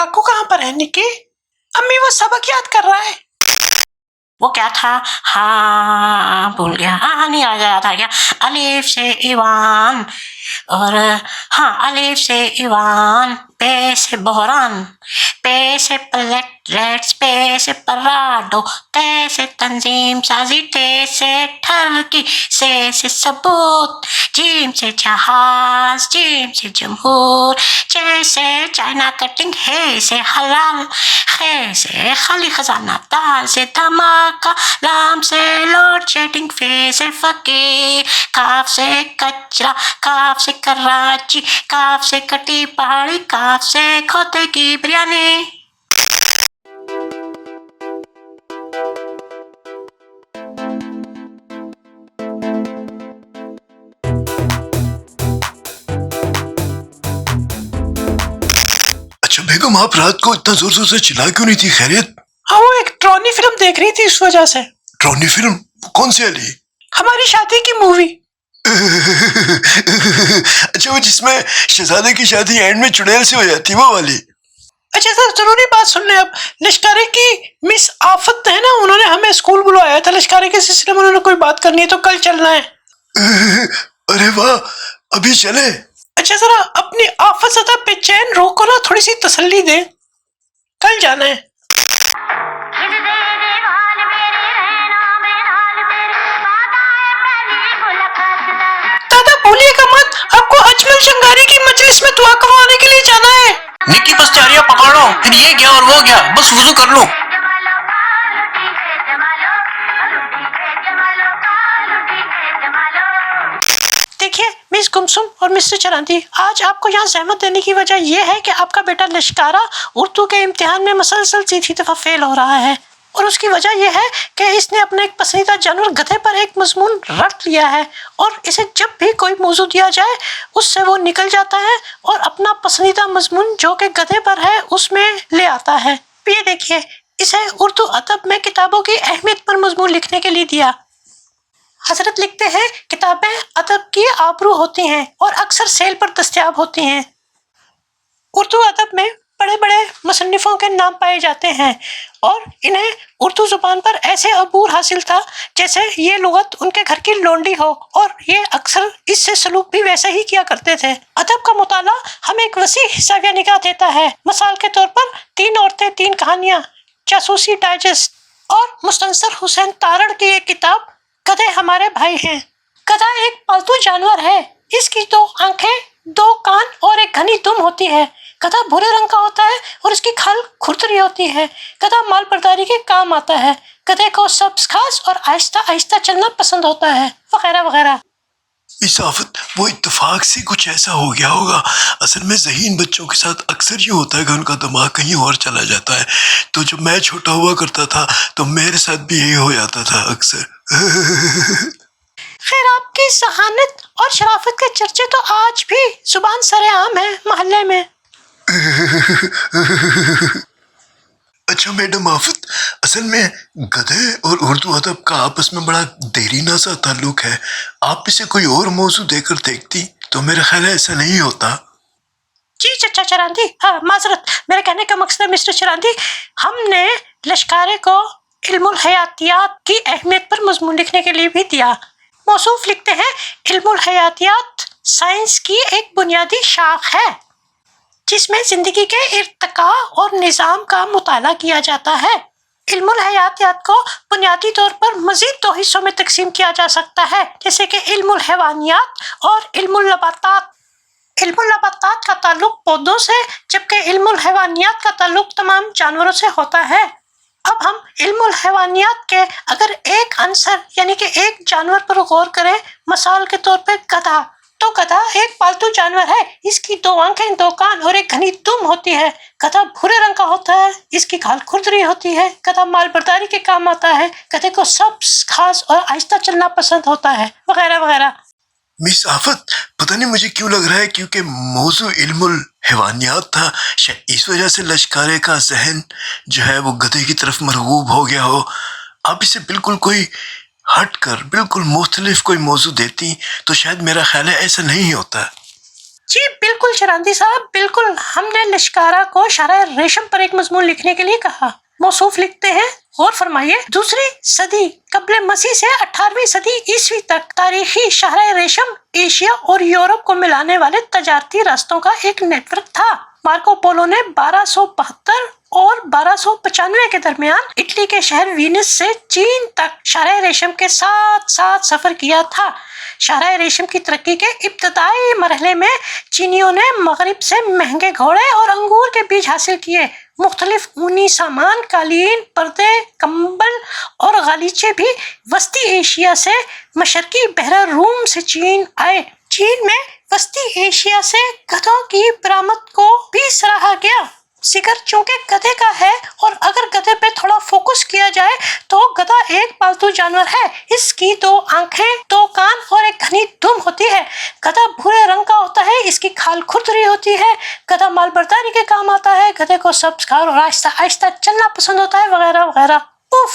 काकू कहाँ पर है निकी? अम्मी वो सबक याद कर रहा है। वो क्या था? हाँ भूल गया। हाँ नहीं आ गया था क्या? अलिफ से ईवान, और हाँ अलिफ से ईवान, पे से बहरान, पे से प्लेटलेट्स, पे से पराठो, ते से तंजीम साजी, टे से ठरकी, से सबूत, जीम से जहाज, जीम से जमहूर, चे से चाइना कटिंग, हे से हलाल, खे से खाली खजाना, दाल से धमाका, लाम से लोड शेडिंग, फे से फकीर, काफ से कचरा, काफ से कराची, काफ से कटी पहाड़ी, काफ से खोते की बिरयानी। अच्छा बेगम, आप रात को इतना जोर जोर से चिल्ला क्यों नहीं थी? खैरियत? हाँ वो एक ट्रॉनी फिल्म देख रही थी इस वजह से। ट्रॉनी फिल्म? कौन सी वाली? हमारी शादी की मूवी। अच्छा वो जिसमें शहजादे की शादी एंड में चुड़ैल से हो जाती, वो वाली? अच्छा सर जरूरी बात सुन लें। अब लश्कारे की मिस आफत है ना, उन्होंने हमें स्कूल बुलवाया था। लश्कारे के सिलसिले में उन्होंने कोई बात करनी है तो कल चलना है। अरे वाह, अभी चले? अच्छा जरा अपनी आफत ज़दा पे चैन रोको ना, थोड़ी सी तसल्ली दे, कल जाना है। दादा भूलिएगा मत, आपको अजमल शंगारी की मजलिस में दुआ करवाने के लिए जाना है। निकी बस चारिया पकड़ो, फिर ये गया और वो गया, बस वुजू कर लो। देखिए मिस गुमसुम और मिस्टर चरांदी, आज आपको यहाँ जहमत देने की वजह यह है कि आपका बेटा लश्कारा उर्दू के इम्तिहान में मसलसल तीसरी दफा फेल हो रहा है, और उसकी वजह यह है कि इसने अपने एक पसंदीदा जानवर गधे पर एक मजमून रट लिया है, और इसे जब भी कोई मौजू दिया जाए उससे वो निकल जाता है और अपना पसंदीदा मजमून जो कि गधे पर है उसमें ले आता है। ये देखिए, इसे उर्दू अदब में किताबों की अहमियत पर मजमून लिखने के लिए दिया। हजरत लिखते हैं, किताबें अदब की आबरू होती हैं और अक्सर सेल पर दस्तयाब होती हैं। उर्दू अदब में बड़े बड़े मुसन्निफों के नाम पाए जाते हैं और इन्हें उर्दू जुबान पर ऐसे अबूर हासिल था जैसे ये लुगत उनके घर की लोंडी हो, और ये अक्सर इससे सलूक भी वैसे ही किया करते थे। अदब का मुताला हमें एक वसी हिस्सा निगाह देता है। मिसाल के तौर पर 3 औरतें 3 कहानियाँ, जासूसी डाइजेस्ट और मुस्तनसर हुसैन तारड़ की एक किताब गधे हमारे भाई हैं। गधा एक पालतू जानवर है। इसकी 2 आंखें, 2 कान और एक घनी दुम होती है। गधा भूरे रंग का होता है और इसकी खाल खुरदरी होती है। गधा माल बर्दारी के काम आता है। गधे को सब्ज घास और आहिस्ता आहिस्ता चलना पसंद होता है, वगैरह वगैरह। इस आफत, वो इत्तेफाक से कुछ ऐसा हो गया होगा। असल में ज़हीन बच्चों के साथ अक्सर ये होता है कि उनका दिमाग कहीं और चला जाता है। तो जब मैं छोटा हुआ करता था तो मेरे साथ भी यही हो जाता था अक्सर। खैर आपकी जहानत और शराफत के चर्चे तो आज भी जुबान सरेआम है मोहल्ले में। अच्छा मैडम आफत, असल में गधे और उर्दू अदब का आपस में बड़ा देरीना सा ताल्लुक है। आप इसे कोई और मौजू देकर देखती तो मेरा ख्याल है ऐसा नहीं होता। जी चचा चरांदी, हाँ माजरत, मेरे कहने का मकसद है मिस्टर चरांदी, हमने लश्कारे को इल्मुल हयातियात की अहमियत पर मजमून लिखने के लिए भी दिया। मौसूफ लिखते हैं, इल्मुल हयातियात साइंस की एक बुनियादी शाख है जिसमें जिंदगी के इर्तिका और निज़ाम का मुताला किया जाता है। इल्मुल हयातियात को बुनियादी तौर पर मजीद 2 हिस्सों में तकसीम किया जा सकता है, जैसे कि इल्मुल हैवानियात और इल्मुल नबातात। इल्मुल नबातात का ताल्लुक पौधों से, जबकि इल्मुल हैवानियात का ताल्लुक तमाम जानवरों से होता है। अब हम इल्मुल हैवानियात के अगर एक अंसर यानी कि एक जानवर पर गौर करें, मिसाल के तौर पे गधा, तो गधा एक पालतू जानवर है। इसकी 2 आंखें, 2 कान और एक घनी दुम होती है। गधा भूरे रंग का होता है। इसकी खाल खुरदरी होती है। गधा माल बर्दारी के काम आता है। गधे को सब्ज घास और आहिस्ता चलना पसंद होता है, वगैरह वगैरह। मिस आफत, पता नहीं मुझे क्यों लग रहा है क्योंकि मौजू इल्मुल हैवानियात था, शायद इस वजह से लश्कारे का जहन जो है वो गधे की तरफ मरगूब हो गया हो। आप इसे बिल्कुल कोई हट कर बिल्कुल मुख्तलिफ कोई मौजू देती तो शायद मेरा ख्याल है ऐसा नहीं होता। जी बिल्कुल بالکل چراندی صاحب بالکل، ہم نے لشکارہ کو شاہراہ ریشم پر ایک مضمون لکھنے کے لیے کہا۔ موصوف لکھتے ہیں، غور فرمائیے، دوسری صدی قبل مسیح سے 18ویں صدی عیسوی تک تاریخی شاہراہ ریشم ایشیا اور یورپ کو ملانے والے تجارتی راستوں کا ایک نیٹ ورک تھا۔ مارکو پولو نے 1272 اور 1295 کے درمیان اٹلی کے شہر وینس سے چین تک شاہراہ ریشم کے ساتھ ساتھ سفر کیا تھا۔ شاہراہ ریشم کی ترقی کے ابتدائی مرحلے میں چینیوں نے مغرب سے مہنگے گھوڑے اور انگور کے بیج حاصل کیے۔ مختلف اونی سامان، قالین، پردے، کمبل اور غالیچے بھی وسطی ایشیا سے مشرقی بحر روم سے چین آئے۔ چین میں وسطی ایشیا سے گدھوں کی برآمد کو بھی سراہا گیا۔ ذکر چونکہ گدھے کا ہے اور اگر گدھے پہ تھوڑا فوکس کیا جائے تو گدھا ایک پالتو جانور ہے۔ اس کی 2 آنکھیں، 2 کان اور ایک گھنی دم ہوتی ہے۔ گدھا بھورے رنگ کا ہوتا ہے، اس کی کھال کھردری ہوتی ہے۔ گدھا مال برداری کے کام آتا ہے۔ گدھے کو سبز گھاس اور آہستہ آہستہ چلنا پسند ہوتا ہے، وغیرہ وغیرہ۔ اف